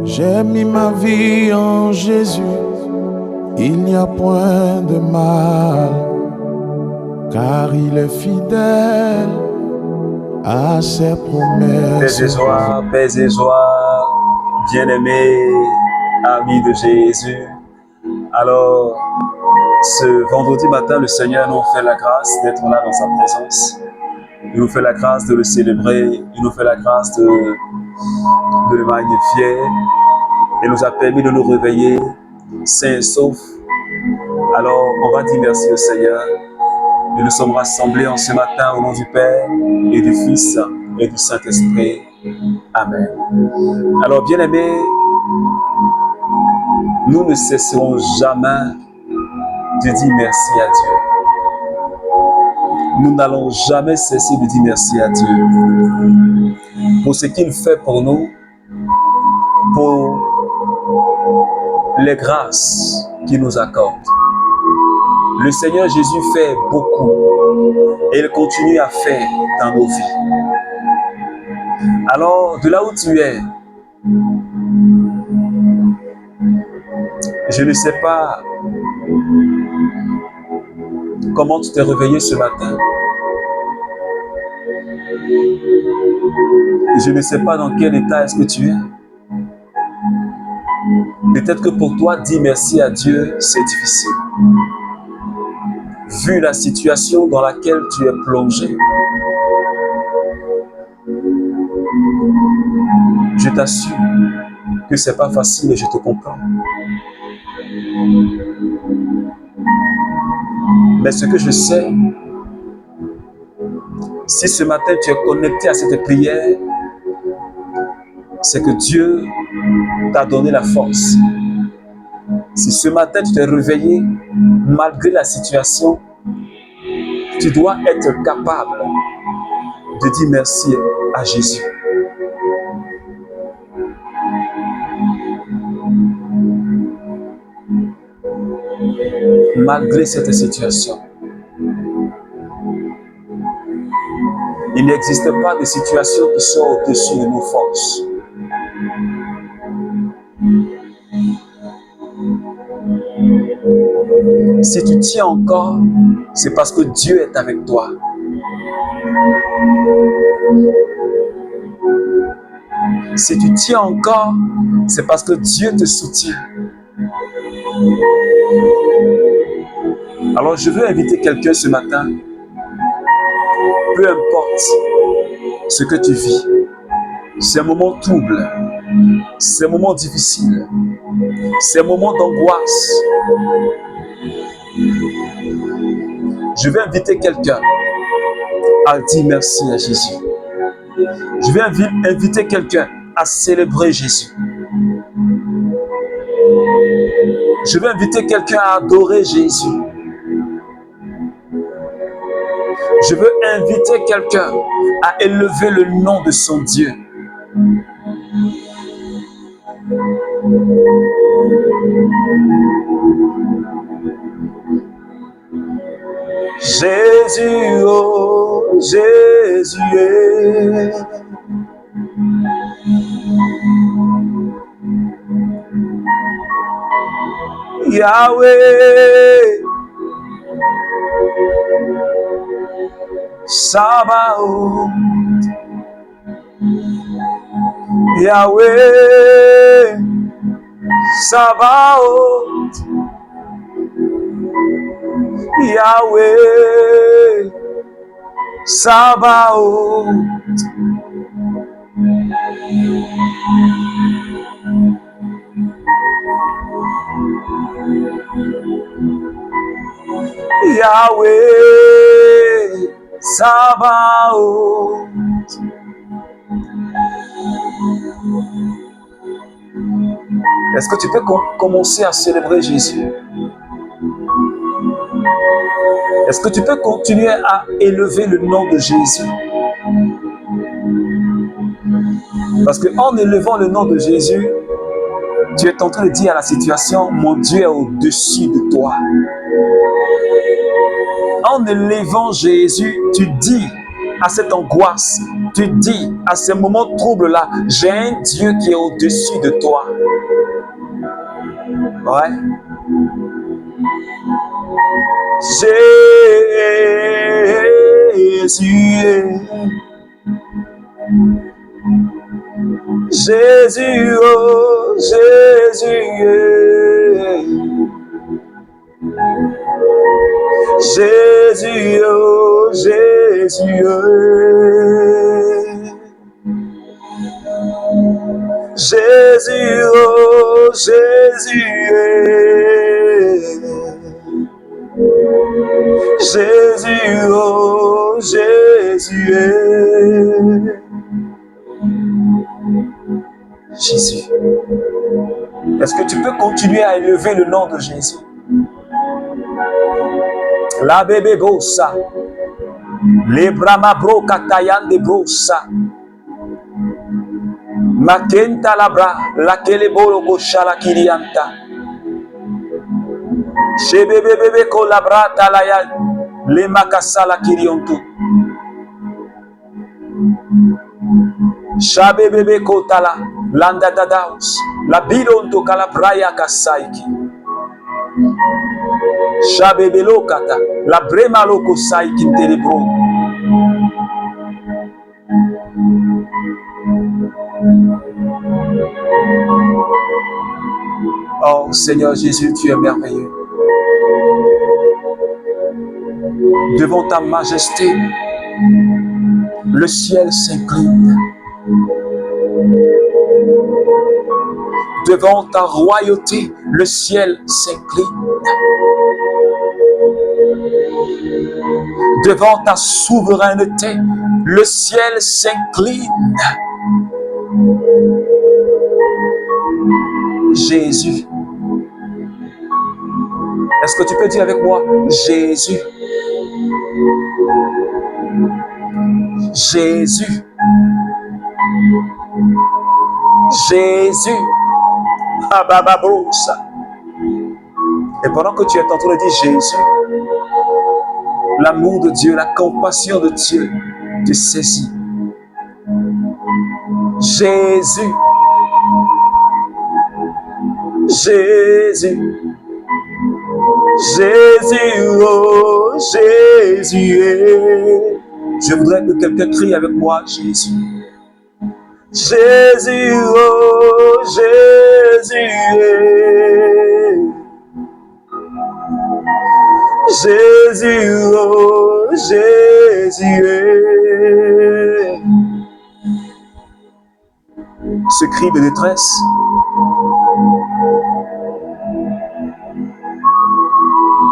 J'ai mis ma vie en Jésus, il n'y a point de mal, car il est fidèle à ses promesses. Paix et joie, bien-aimés, amis de Jésus. Alors, ce vendredi matin, le Seigneur nous fait la grâce d'être là dans sa présence. Il nous fait la grâce de le célébrer, il nous fait la grâce de le magnifier. Il nous a permis de nous réveiller sains et saufs. Alors, on va dire merci au Seigneur. Et nous sommes rassemblés en ce matin au nom du Père et du Fils et du Saint-Esprit. Amen. Alors, bien-aimés, nous ne cesserons jamais de dire merci à Dieu. Nous n'allons jamais cesser de dire merci à Dieu pour ce qu'il fait pour nous, pour les grâces qu'il nous accorde. Le Seigneur Jésus fait beaucoup et il continue à faire dans nos vies. Alors, de là où tu es, je ne sais pas comment tu t'es réveillé ce matin. Je ne sais pas dans quel état est-ce que tu es. Peut-être que pour toi, dire merci à Dieu, c'est difficile. Vu la situation dans laquelle tu es plongé, je t'assure que c'est pas facile et je te comprends. Mais ce que je sais, si ce matin tu es connecté à cette prière, c'est que Dieu t'a donné la force. Si ce matin tu t'es réveillé, malgré la situation, tu dois être capable de dire merci à Jésus. Malgré cette situation, il n'existe pas de situation qui soit au-dessus de nos forces. Si tu tiens encore, c'est parce que Dieu est avec toi. Si tu tiens encore, c'est parce que Dieu te soutient. Alors je veux inviter quelqu'un ce matin, peu importe ce que tu vis, ces moments troubles, ces moments difficiles, ces moments d'angoisse, je vais inviter quelqu'un à dire merci à Jésus. Je vais inviter quelqu'un à célébrer Jésus. Je vais inviter quelqu'un à adorer Jésus. Je veux inviter quelqu'un à élever le nom de son Dieu. Jésus, oh Jésus, Yahweh, Sabaoth, Yahweh, Sabaoth, Yahweh, Sabaoth. Yahweh, Sabaoth. Est-ce que tu peux commencer à célébrer Jésus? Est-ce que tu peux continuer à élever le nom de Jésus? Parce qu'en élevant le nom de Jésus, tu es en train de dire à la situation, mon Dieu est au-dessus de toi. En élevant Jésus, tu dis à cette angoisse, tu dis à ces moments troubles-là, j'ai un Dieu qui est au-dessus de toi. Ouais. Jésus, oh Jésus, Jésus, oh Jésus, Jésus, oh Jésus, Jésus, oh Jésus, Jésus. Est-ce que tu peux continuer à élever le nom de Jésus? La bébé bossa, les brahma bro katayan de brossa, makenta labra, la kele bolo gosha la kirianta, shebe bebe ko labra talaya, le makasa la kirionto, shabe bebe ko tala, landa dadaus, la bilonto kalabraya kasaiki. Shabebelo kata, la brema loko sai kintelebro. Oh Seigneur Jésus, tu es merveilleux. Devant ta majesté, le ciel s'incline. Devant ta royauté, le ciel s'incline. Devant ta souveraineté, le ciel s'incline. Jésus. Est-ce que tu peux dire avec moi, Jésus? Jésus. Jésus. Et pendant que tu es en train de dire Jésus, l'amour de Dieu, la compassion de Dieu te saisit. Jésus. Jésus. Jésus, oh Jésus. Je voudrais que quelqu'un crie avec moi, Jésus. Jésus, oh Jésus. Jésus, oh Jésus. Ce cri de détresse,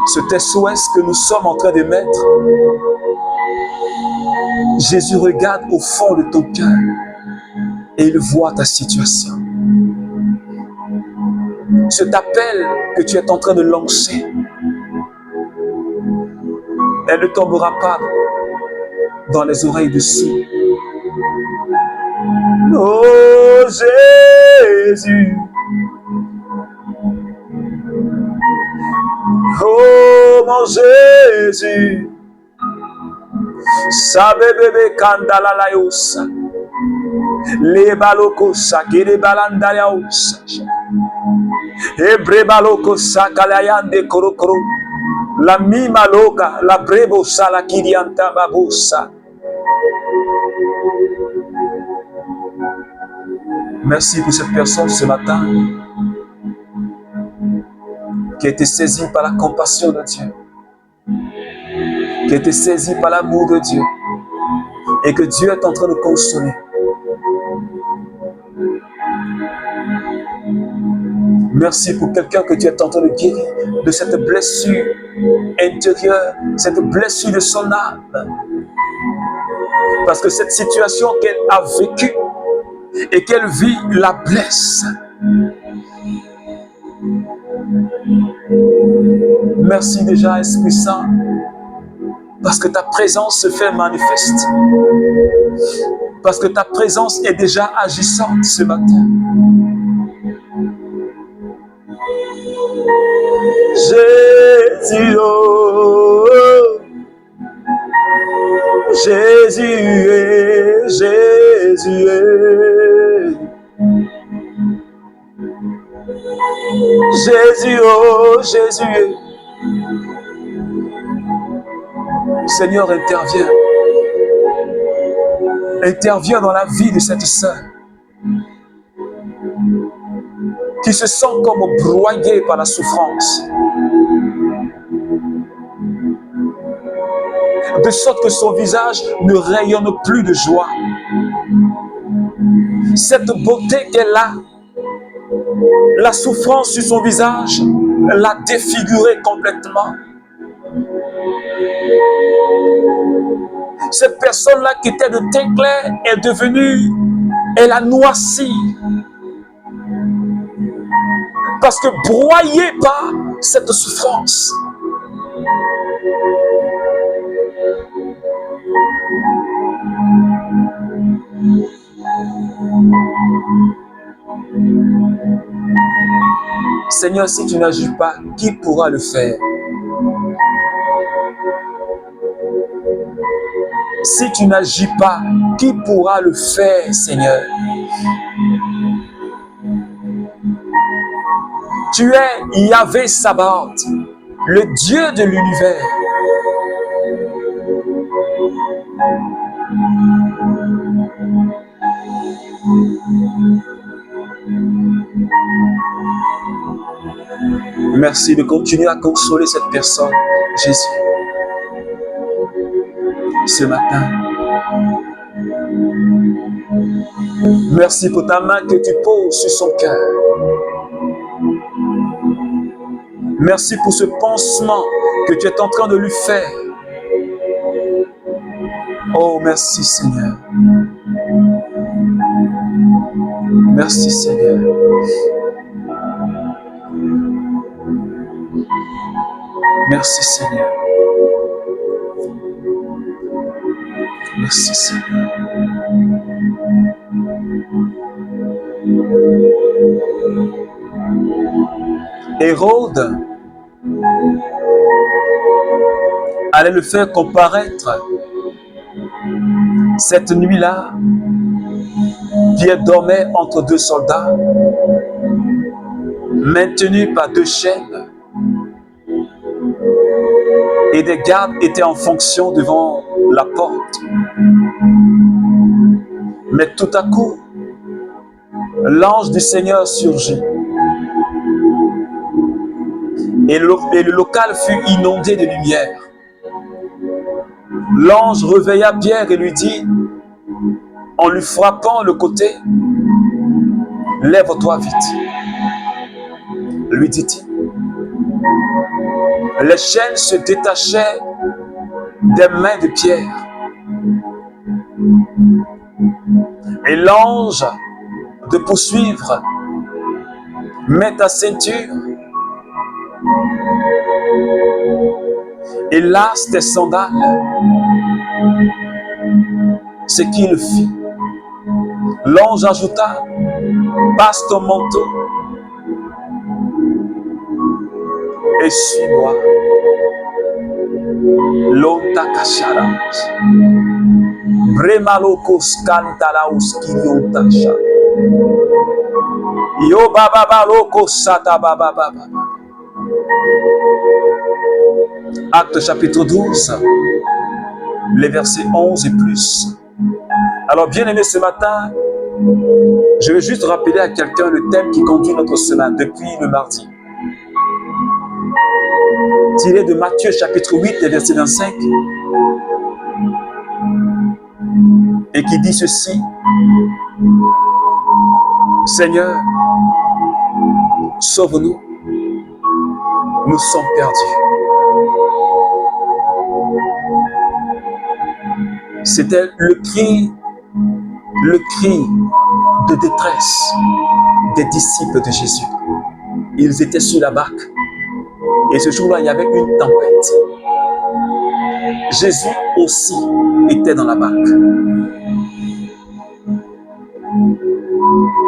ce SOS que nous sommes en train de mettre, Jésus regarde au fond de ton cœur et il voit ta situation. Cet appel que tu es en train de lancer, elle ne tombera pas dans les oreilles de ceux. Oh Jésus, oh mon Jésus, sabe bébé kandala la yosa, le baloko sakere balanda yosa, ebre baloko sakalayande korokoro, la mima loka, la brebo sala kirianta babosa. Merci pour cette personne ce matin qui a été saisie par la compassion de Dieu, qui a été saisie par l'amour de Dieu et que Dieu est en train de consoler. Merci pour quelqu'un que tu es en train de guérir de cette blessure intérieure, cette blessure de son âme. Parce que cette situation qu'elle a vécue et qu'elle vit la blesse. Merci déjà, Esprit Saint, parce que ta présence se fait manifeste. Parce que ta présence est déjà agissante ce matin. Jésus, oh, Jésus. Jésus, Jésus. Jésus, oh Jésus. Seigneur, interviens. Interviens dans la vie de cette sœur qui se sent comme broyée par la souffrance. De sorte que son visage ne rayonne plus de joie. Cette beauté qu'elle a, la souffrance sur son visage l'a défigurée complètement. Cette personne-là qui était de teint clair est devenue, elle a noirci. Parce que broyée par cette souffrance. Seigneur, si tu n'agis pas, qui pourra le faire? Si tu n'agis pas, qui pourra le faire, Seigneur? Tu es Yahvé Sabaoth, le Dieu de l'univers. Merci de continuer à consoler cette personne, Jésus. Ce matin, merci pour ta main que tu poses sur son cœur. Merci pour ce pansement que tu es en train de lui faire. Oh, merci Seigneur. Merci Seigneur. Merci Seigneur. Merci Seigneur. Hérode allait le faire comparaître cette nuit-là. Pierre dormait entre deux soldats, maintenu par deux chaînes, et des gardes étaient en fonction devant la porte. Mais tout à coup, l'ange du Seigneur surgit. Et le local fut inondé de lumière. L'ange réveilla Pierre et lui dit, en lui frappant le côté, « Lève-toi vite. » lui dit-il. Les chaînes se détachaient des mains de Pierre. Et l'ange de poursuivre, « Mets ta ceinture et lasse tes sandales. » Ce qu'il fit. L'ange ajouta, « Passe ton manteau et suis-moi. » Lonta kasharas. Bremalokos kantalaus kiriontasha. Yo baba baloko sata baba baba. Acte chapitre 12, les versets 11 et plus. Alors, bien-aimé, ce matin, je vais juste rappeler à quelqu'un le thème qui conduit notre semaine depuis le mardi. Tiré de Matthieu chapitre 8, les versets 25, et qui dit ceci: Seigneur, sauve-nous, nous sommes perdus. C'était le cri de détresse des disciples de Jésus. Ils étaient sur la barque et ce jour-là, il y avait une tempête. Jésus aussi était dans la barque.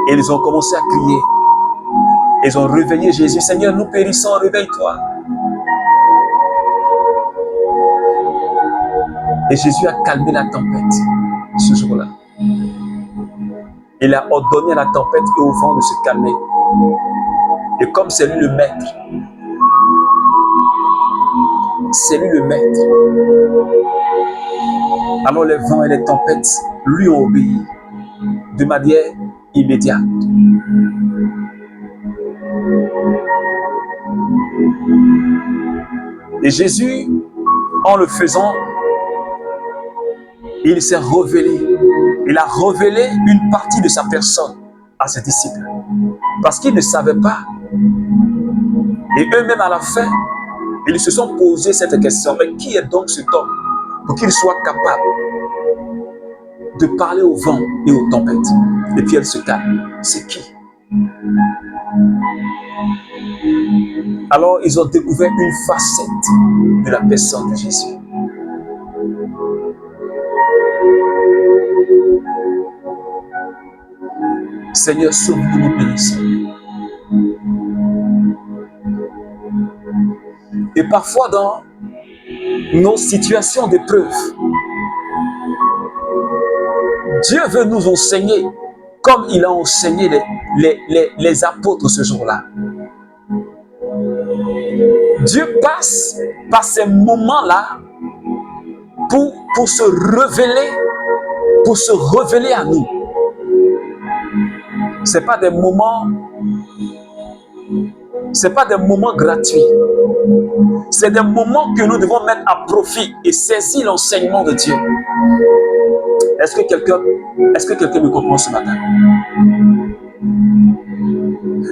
Et ils ont commencé à crier. Ils ont réveillé Jésus. Seigneur, nous périssons, réveille-toi. Et Jésus a calmé la tempête ce jour-là. Il a ordonné à la tempête et au vent de se calmer. Et comme c'est lui le maître, alors les vents et les tempêtes lui ont obéi de manière immédiate. Et Jésus, en le faisant, il s'est révélé. Il a révélé une partie de sa personne à ses disciples. Parce qu'ils ne savaient pas. Et eux-mêmes, à la fin, ils se sont posé cette question. Mais qui est donc cet homme pour qu'il soit capable de parler au vent et aux tempêtes? Et puis elle se calme. C'est qui? Alors, ils ont découvert une facette de la personne de Jésus. Seigneur, sauve-nous, nous bénissons. Et parfois, dans nos situations d'épreuve, Dieu veut nous enseigner comme il a enseigné les apôtres ce jour-là. Dieu passe par ces moments-là pour se révéler à nous. Ce n'est pas des moments gratuits. C'est des moments que nous devons mettre à profit et saisir l'enseignement de Dieu. Est-ce que quelqu'un me comprend ce matin?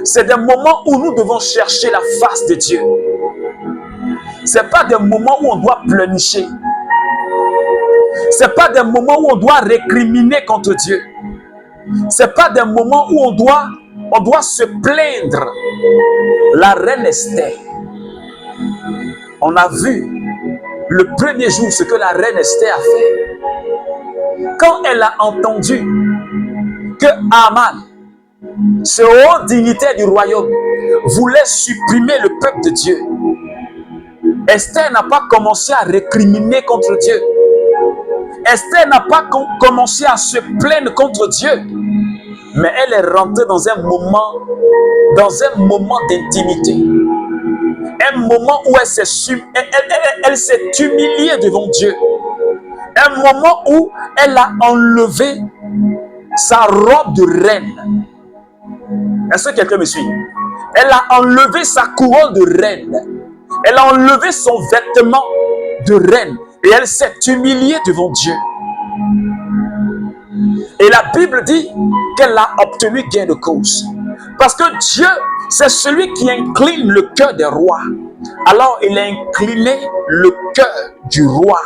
C'est des moments où nous devons chercher la face de Dieu. Ce n'est pas des moments où on doit pleurnicher. Ce n'est pas des moments où on doit récriminer contre Dieu. Ce n'est pas des moments où on doit se plaindre. La reine Esther, on a vu le premier jour ce que la reine Esther a fait. Quand elle a entendu que Haman, ce haut dignitaire du royaume, voulait supprimer le peuple de Dieu, Esther n'a pas commencé à récriminer contre Dieu. Esther n'a pas commencé à se plaindre contre Dieu. Mais elle est rentrée dans un moment d'intimité. Un moment où elle s'est humiliée devant Dieu. Un moment où elle a enlevé sa robe de reine. Est-ce que quelqu'un me suit? Elle a enlevé sa couronne de reine. Elle a enlevé son vêtement de reine. Et elle s'est humiliée devant Dieu. Et la Bible dit qu'elle a obtenu gain de cause. Parce que Dieu, c'est celui qui incline le cœur des rois. Alors il a incliné le cœur du roi.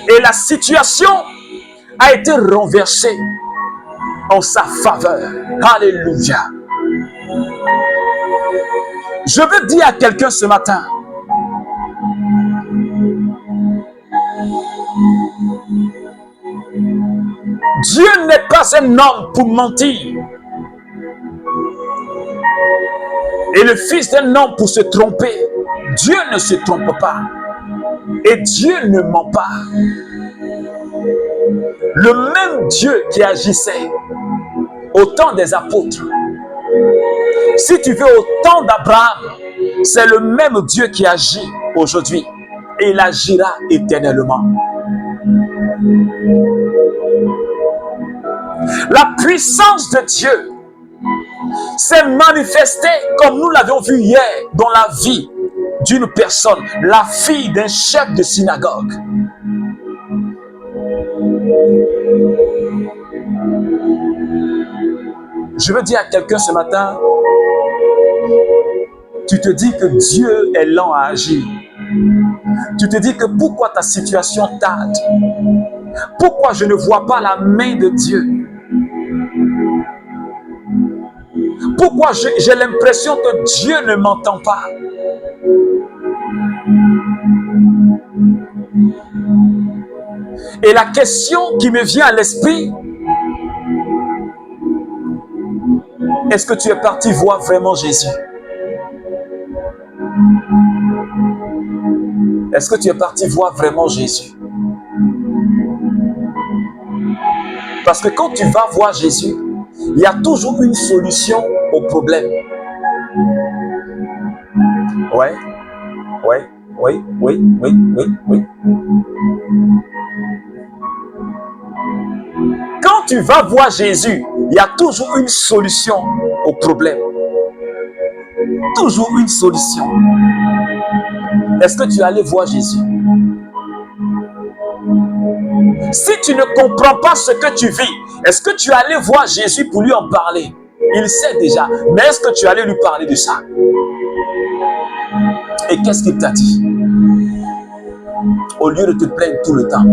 Et la situation a été renversée en sa faveur. Alléluia. Je veux dire à quelqu'un ce matin, Dieu n'est pas un homme pour mentir. Et le fils d'un homme pour se tromper. Dieu ne se trompe pas. Et Dieu ne ment pas. Le même Dieu qui agissait au temps des apôtres, si tu veux au temps d'Abraham, c'est le même Dieu qui agit aujourd'hui. Et il agira éternellement. La puissance de Dieu s'est manifestée comme nous l'avions vu hier dans la vie d'une personne, la fille d'un chef de synagogue. Je veux dire à quelqu'un ce matin, tu te dis que Dieu est lent à agir. Tu te dis que pourquoi ta situation tarde? Pourquoi je ne vois pas la main de Dieu? Pourquoi j'ai l'impression que Dieu ne m'entend pas? Et la question qui me vient à l'esprit, est-ce que tu es parti voir vraiment Jésus? Est-ce que tu es parti voir vraiment Jésus? Parce que quand tu vas voir Jésus, il y a toujours une solution au problème. Ouais, ouais, oui, oui, oui, oui, oui. Quand tu vas voir Jésus, il y a toujours une solution au problème. Toujours une solution. Est-ce que tu es allé voir Jésus? Si tu ne comprends pas ce que tu vis, est-ce que tu es allé voir Jésus pour lui en parler? Il sait déjà, mais est-ce que tu es allé lui parler de ça? Et qu'est-ce qu'il t'a dit? Au lieu de te plaindre tout le temps.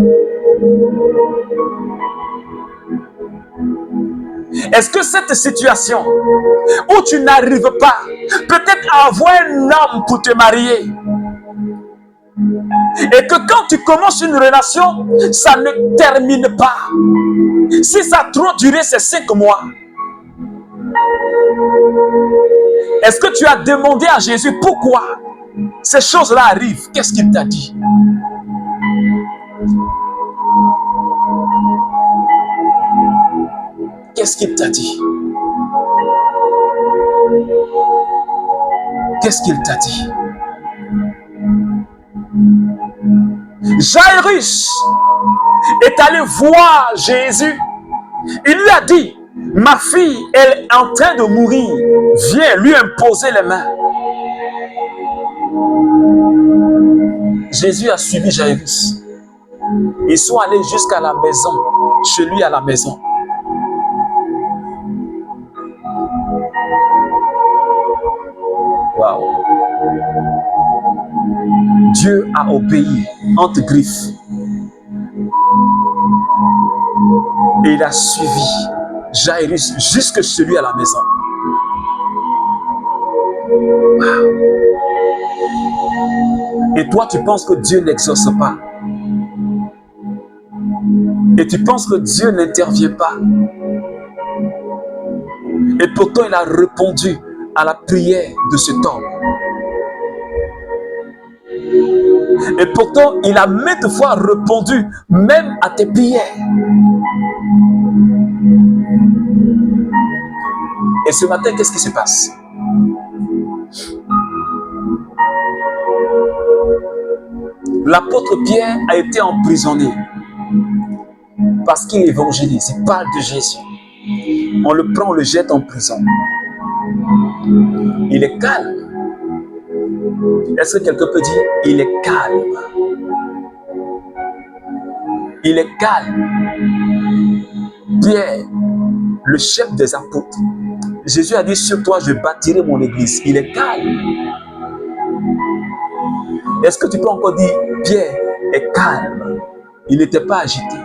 Est-ce que cette situation où tu n'arrives pas peut-être à avoir un homme pour te marier, et que quand tu commences une relation, ça ne termine pas. Si ça a trop duré, c'est 5 mois. Est-ce que tu as demandé à Jésus pourquoi ces choses-là arrivent? Qu'est-ce qu'il t'a dit? Qu'est-ce qu'il t'a dit? Qu'est-ce qu'il t'a dit? Jairus est allé voir Jésus. Il lui a dit, ma fille, elle est en train de mourir. Viens lui imposer les mains. Jésus a suivi Jairus. Ils sont allés jusqu'à la maison, chez lui à la maison. Waouh! Dieu a obéi entre griffes. Et il a suivi Jairus jusque chez lui à la maison. Wow. Et toi, tu penses que Dieu n'exauce pas. Et tu penses que Dieu n'intervient pas. Et pourtant, il a répondu à la prière de cet homme. Et pourtant, il a maintes fois répondu même à tes prières. Et ce matin, qu'est-ce qui se passe? L'apôtre Pierre a été emprisonné parce qu'il évangélise, il parle de Jésus. On le prend, on le jette en prison. Il est calme. Est-ce que quelqu'un peut dire, il est calme? Il est calme. Pierre, le chef des apôtres. Jésus a dit, sur toi, je bâtirai mon église. Il est calme. Est-ce que tu peux encore dire, Pierre est calme? Il n'était pas agité.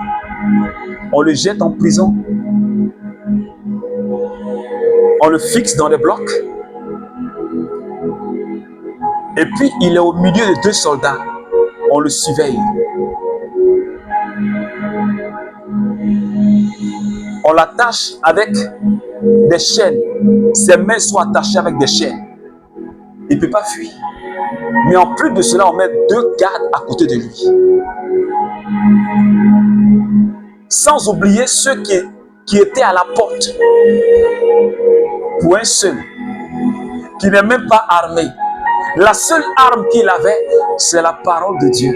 On le jette en prison. On le fixe dans les blocs. Et puis, il est au milieu de 2 soldats. On le surveille. On l'attache avec des chaînes. Ses mains sont attachées avec des chaînes. Il ne peut pas fuir. Mais en plus de cela, on met 2 gardes à côté de lui. Sans oublier ceux qui étaient à la porte. Pour un seul, qui n'est même pas armé. La seule arme qu'il avait, c'est la parole de Dieu.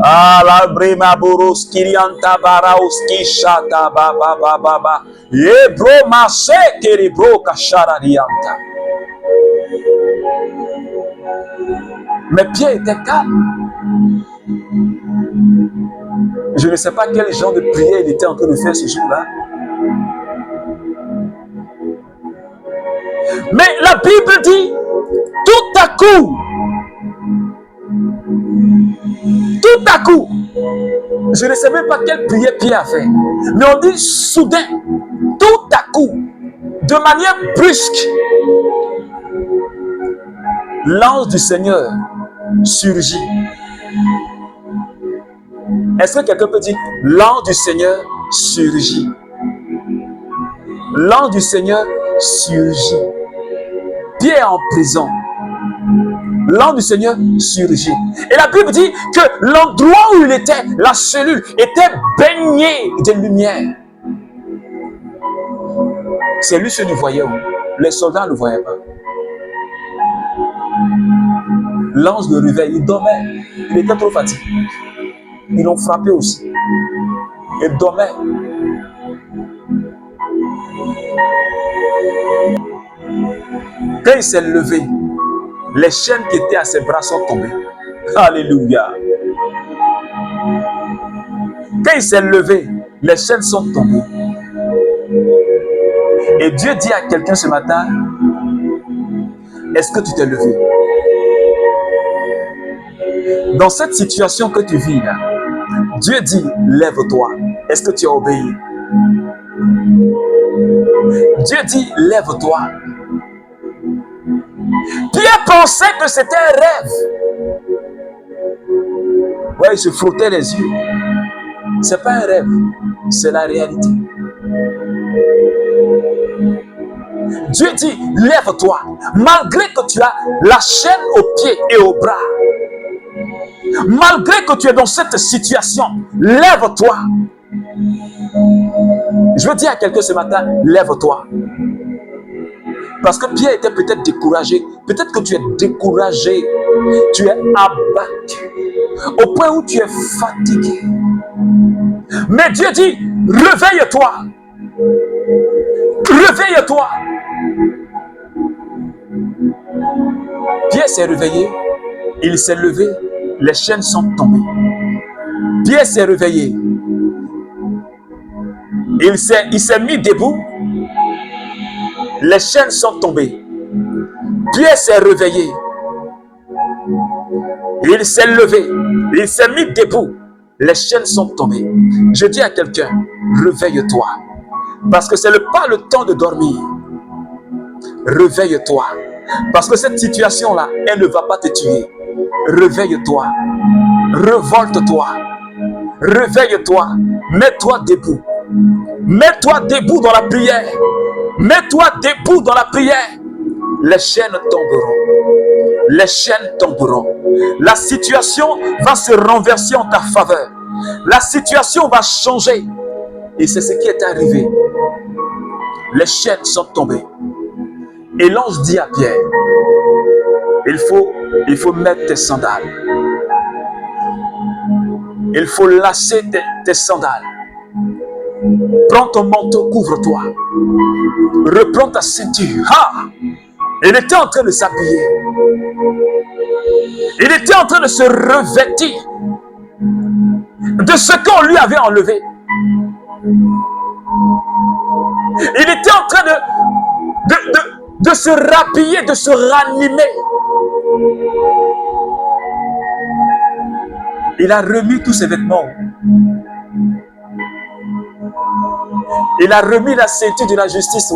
Ah, la brima boros kirianta baraoski shata baba baba baba. Ebro mase keribro kashara rianta. Mais Pierre était calme. Je ne sais pas quel genre de prière il était en train de faire ce jour-là. Mais la Bible dit, tout à coup, je ne sais même pas quelle prière Pierre a fait, mais on dit soudain, tout à coup, de manière brusque, l'ange du Seigneur surgit. Est-ce que quelqu'un peut dire, l'ange du Seigneur surgit? L'ange du Seigneur surgit. Pierre est en prison. L'ange du Seigneur surgit. Et la Bible dit que l'endroit où il était, la cellule, était baignée de lumière. C'est lui qui le voyait. Les soldats ne le voyaient pas. L'ange le réveille, il dormait. Il était trop fatigué. Ils l'ont frappé aussi. Il dormait. Quand il s'est levé, les chaînes qui étaient à ses bras sont tombées. Alléluia. Quand il s'est levé, les chaînes sont tombées. Et Dieu dit à quelqu'un ce matin, est-ce que tu t'es levé? Dans cette situation que tu vis là, Dieu dit, lève-toi. Est-ce que tu as obéi? Dieu dit, lève-toi. Pierre pensait que c'était un rêve. Ouais, il se frottait les yeux. C'est pas un rêve, c'est la réalité. Dieu dit, lève-toi. Malgré que tu as la chaîne aux pieds et aux bras, malgré que tu es dans cette situation, lève-toi. Je veux dire à quelqu'un ce matin, lève-toi. Parce que Pierre était peut-être découragé. Peut-être que tu es découragé. Tu es abattu. Au point où tu es fatigué. Mais Dieu dit, réveille-toi. Réveille-toi. Pierre s'est réveillé. Il s'est levé. Les chaînes sont tombées. Pierre s'est réveillé. Il s'est mis debout. Les chaînes sont tombées. Pierre s'est réveillé. Il s'est levé. Il s'est mis debout. Les chaînes sont tombées. Je dis à quelqu'un, réveille-toi. Parce que ce n'est pas le temps de dormir. Réveille-toi. Parce que cette situation-là, elle ne va pas te tuer. Réveille-toi. Révolte-toi. Réveille-toi. Mets-toi debout. Mets-toi debout dans la prière. Mets-toi debout dans la prière. Les chaînes tomberont. Les chaînes tomberont. La situation va se renverser en ta faveur. La situation va changer. Et c'est ce qui est arrivé. Les chaînes sont tombées. Et l'ange dit à Pierre, il faut mettre tes sandales. Il faut lâcher tes sandales. Prends ton manteau, couvre-toi. Reprends ta ceinture. Ah! Il était en train de s'habiller. Il était en train de se revêtir de ce qu'on lui avait enlevé. Il était en train de se rhabiller, de se ranimer. Il a remis tous ses vêtements. Il a remis la ceinture de la justice.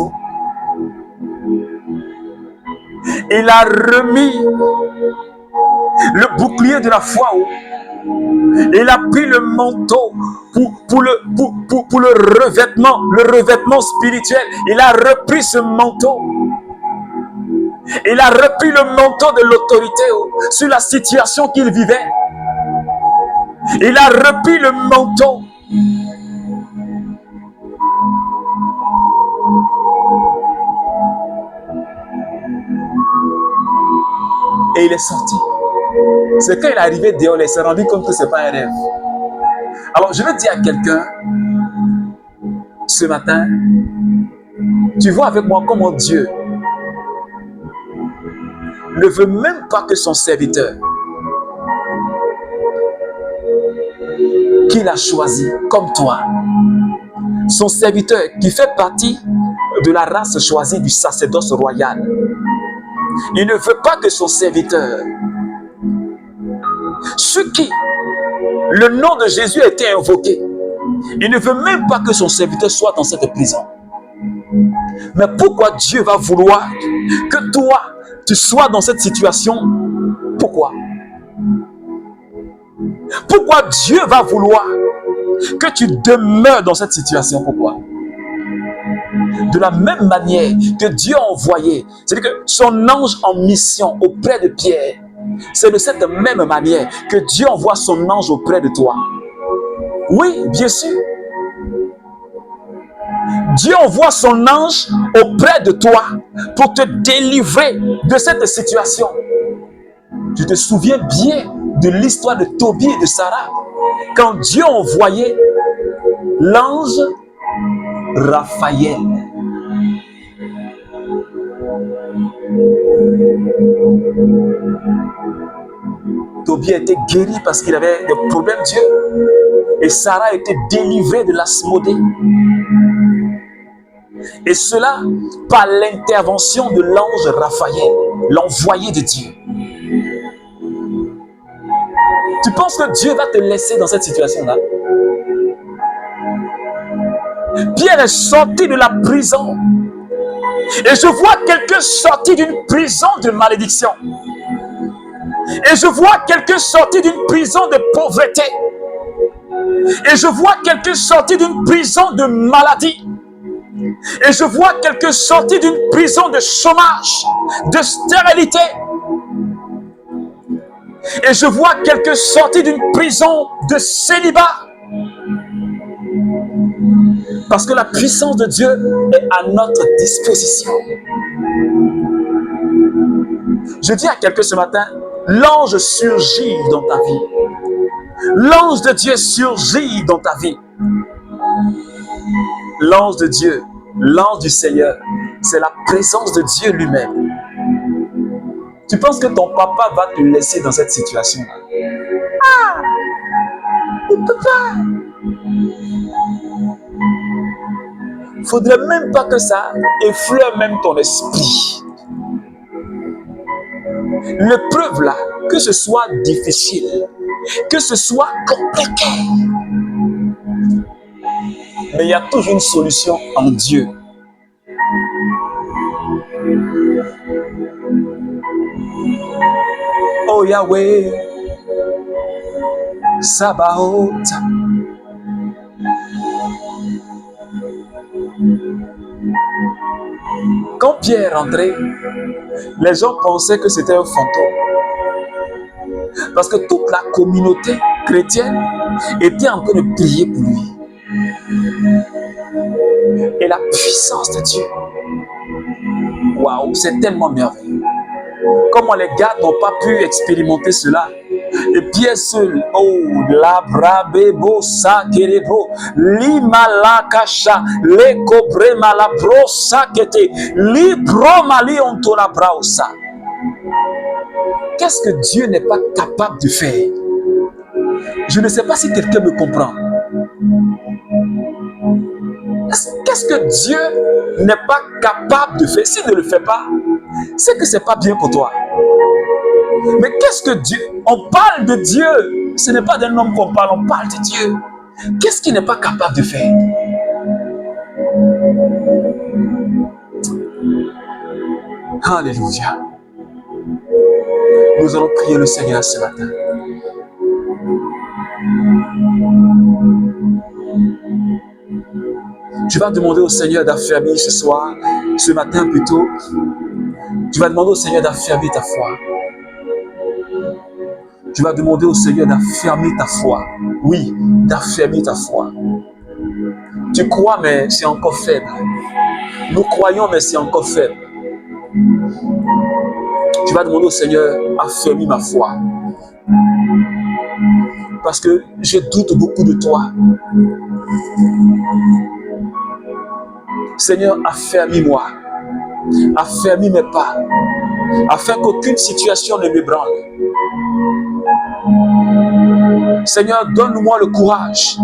Il a remis le bouclier de la foi. Il a pris le manteau pour le revêtement spirituel. Il a repris ce manteau. Il a repris le manteau de l'autorité sur la situation qu'il vivait. Il a repris le manteau. Et il est sorti. C'est quand il est arrivé dehors, il s'est rendu compte que ce n'est pas un rêve. Alors, je veux dire à quelqu'un, ce matin, tu vois avec moi comment Dieu ne veut même pas que son serviteur, qu'il a choisi comme toi, son serviteur qui fait partie de la race choisie du sacerdoce royal, il ne veut pas que son serviteur, sur qui le nom de Jésus a été invoqué, il ne veut même pas que son serviteur soit dans cette prison. Mais pourquoi Dieu va vouloir que toi, tu sois dans cette situation? Pourquoi? Pourquoi Dieu va vouloir que tu demeures dans cette situation? Pourquoi? De la même manière que Dieu a envoyé, c'est-à-dire que son ange en mission auprès de Pierre, c'est de cette même manière que Dieu envoie son ange auprès de toi. Oui, bien sûr. Dieu envoie son ange auprès de toi pour te délivrer de cette situation. Tu te souviens bien de l'histoire de Tobie et de Sarah, quand Dieu a envoyé l'ange Raphaël. Tobie a été guéri parce qu'il avait des problèmes Dieu. Et Sarah a été délivrée de l'Asmodée. Et cela par l'intervention de l'ange Raphaël, l'envoyé de Dieu. Tu penses que Dieu va te laisser dans cette situation-là? Pierre est sorti de la prison. Et je vois quelqu'un sorti d'une prison de malédiction. Et je vois quelqu'un sorti d'une prison de pauvreté. Et je vois quelqu'un sorti d'une prison de maladie. Et je vois quelqu'un sorti d'une prison de chômage, de stérilité. Et je vois quelqu'un sorti d'une prison de célibat. Parce que la puissance de Dieu est à notre disposition. Je dis à quelqu'un ce matin, l'ange surgit dans ta vie. L'ange de Dieu surgit dans ta vie. L'ange de Dieu, l'ange du Seigneur, c'est la présence de Dieu lui-même. Tu penses que ton papa va te laisser dans cette situation-là? Ah! Il ne peut pas. Il ne faudrait même pas que ça effleure même ton esprit. L'épreuve là, que ce soit difficile, que ce soit compliqué, mais il y a toujours une solution en Dieu. Oh Yahweh, Sabaoth. Quand Pierre est rentré, les gens pensaient que c'était un fantôme. Parce que toute la communauté chrétienne était en train de prier pour lui. Et la puissance de Dieu, waouh, c'est tellement merveilleux. Comment les gars n'ont pas pu expérimenter cela? Et Pierre seul, oh, la brabebo sa kerebo, limalakasha, le cobre malabro sa kete, libro mali ontola brausa. Qu'est-ce que Dieu n'est pas capable de faire? Je ne sais pas si quelqu'un me comprend. Qu'est-ce que Dieu n'est pas capable de faire? S'il ne le fait pas, c'est que ce n'est pas bien pour toi. Mais qu'est-ce que Dieu? On parle de Dieu. Ce n'est pas d'un homme qu'on parle, on parle de Dieu. Qu'est-ce qu'il n'est pas capable de faire? Alléluia. Nous allons prier le Seigneur ce matin. Tu vas demander au Seigneur d'affermir ce soir, ce matin plutôt. Tu vas demander au Seigneur d'affermir ta foi. Tu vas demander au Seigneur d'affermir ta foi. Oui, d'affermir ta foi. Tu crois, mais c'est encore faible. Nous croyons, mais c'est encore faible. Tu vas demander au Seigneur, affermis ma foi. Parce que je doute beaucoup de toi. Seigneur, affermis-moi. Affermis mes pas. Afin qu'aucune situation ne m'ébranle. Seigneur, donne-moi le courage.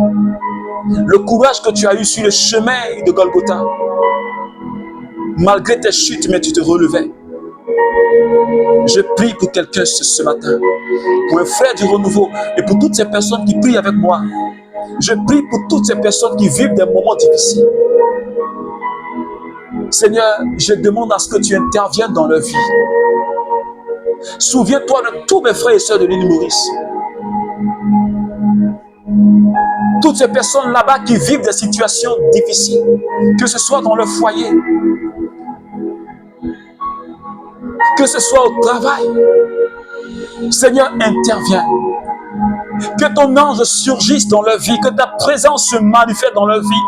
Le courage que tu as eu sur le chemin de Golgotha. Malgré tes chutes, mais tu te relevais. Je prie pour quelqu'un ce matin, pour un frère du renouveau et pour toutes ces personnes qui prient avec moi. Je prie pour toutes ces personnes qui vivent des moments difficiles. Seigneur, je demande à ce que tu interviennes dans leur vie. Souviens-toi de tous mes frères et sœurs de l'île Maurice. toutes ces personnes là-bas qui vivent des situations difficiles, que ce soit dans leur foyer, que ce soit au travail. Seigneur, interviens. Que ton ange surgisse dans leur vie, que ta présence se manifeste dans leur vie,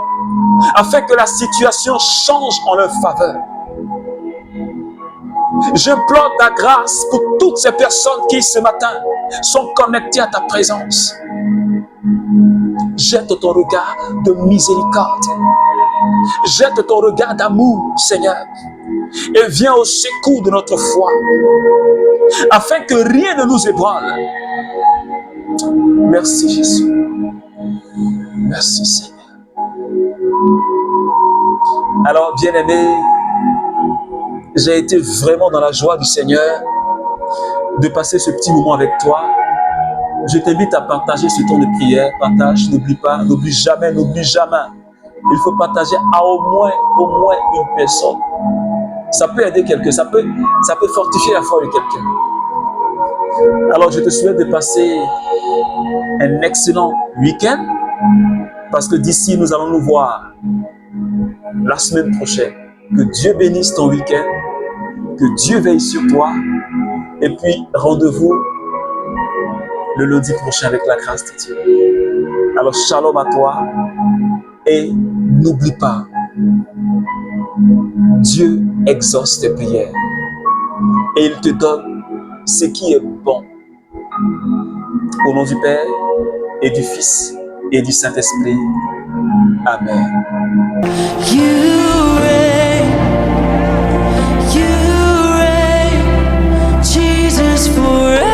afin que la situation change en leur faveur. J'implore ta grâce pour toutes ces personnes qui ce matin sont connectées à ta présence. Jette ton regard de miséricorde. Jette ton regard d'amour, Seigneur, et viens au secours de notre foi, afin que rien ne nous ébranle. Merci Jésus. Merci Seigneur. Alors, bien-aimé, j'ai été vraiment dans la joie du Seigneur de passer ce petit moment avec toi. Je t'invite à partager ce temps de prière. Partage, n'oublie pas, n'oublie jamais, n'oublie jamais. Il faut partager à au moins une personne. Ça peut aider quelqu'un, ça peut fortifier la foi de quelqu'un. Alors, je te souhaite de passer un excellent week-end, parce que d'ici, nous allons nous voir la semaine prochaine. Que Dieu bénisse ton week-end, que Dieu veille sur toi, et puis rendez-vous le lundi prochain avec la grâce de Dieu. Alors, shalom à toi, et n'oublie pas, Dieu exauce tes prières, et il te donne ce qui est bon. Au nom du Père, et du Fils, et du Saint-Esprit. Amen. You reign, Jesus forever.